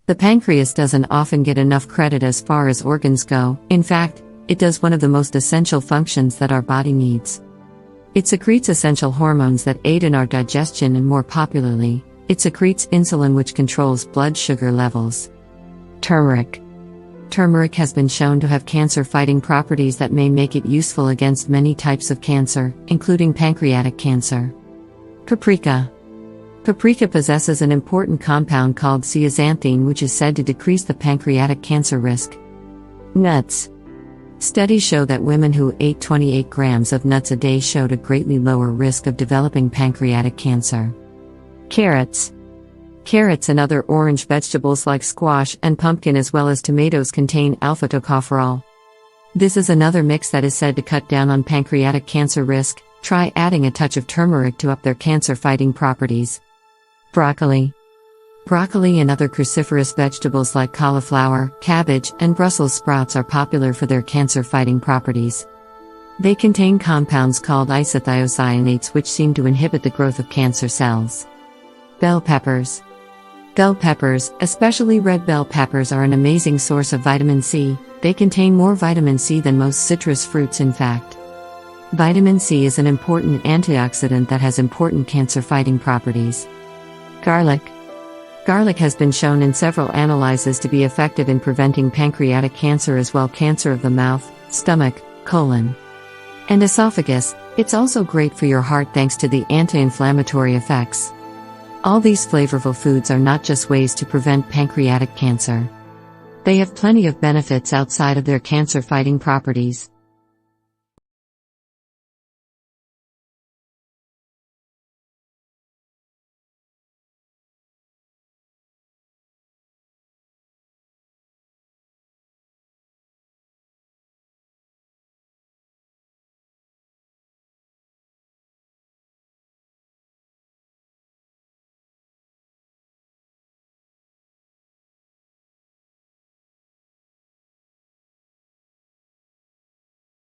The pancreas doesn't often get enough credit as far as organs go. In fact, it does one of the most essential functions that our body needs. It secretes essential hormones that aid in our digestion, and more popularly, it secretes insulin, which controls blood sugar levels. Turmeric. Turmeric has been shown to have cancer-fighting properties that may make it useful against many types of cancer, including pancreatic cancer. Paprika. Paprika possesses an important compound called zeaxanthine, which is said to decrease the pancreatic cancer risk. Nuts. Studies show that women who ate 28 grams of nuts a day showed a greatly lower risk of developing pancreatic cancer. Carrots. Carrots and other orange vegetables like squash and pumpkin, as well as tomatoes, contain alpha-tocopherol. This is another mix that is said to cut down on pancreatic cancer risk. Try adding a touch of turmeric to up their cancer-fighting properties. Broccoli. Broccoli and other cruciferous vegetables like cauliflower, cabbage, and Brussels sprouts are popular for their cancer-fighting properties. They contain compounds called isothiocyanates, which seem to inhibit the growth of cancer cells. Bell peppers. Bell peppers, especially red bell peppers, are an amazing source of vitamin C. They contain more vitamin C than most citrus fruits, in fact. Vitamin C is an important antioxidant that has important cancer-fighting properties. Garlic. Garlic has been shown in several analyses to be effective in preventing pancreatic cancer, as well cancer of the mouth, stomach, colon, and esophagus. It's also great for your heart thanks to the anti-inflammatory effects. All these flavorful foods are not just ways to prevent pancreatic cancer. They have plenty of benefits outside of their cancer-fighting properties.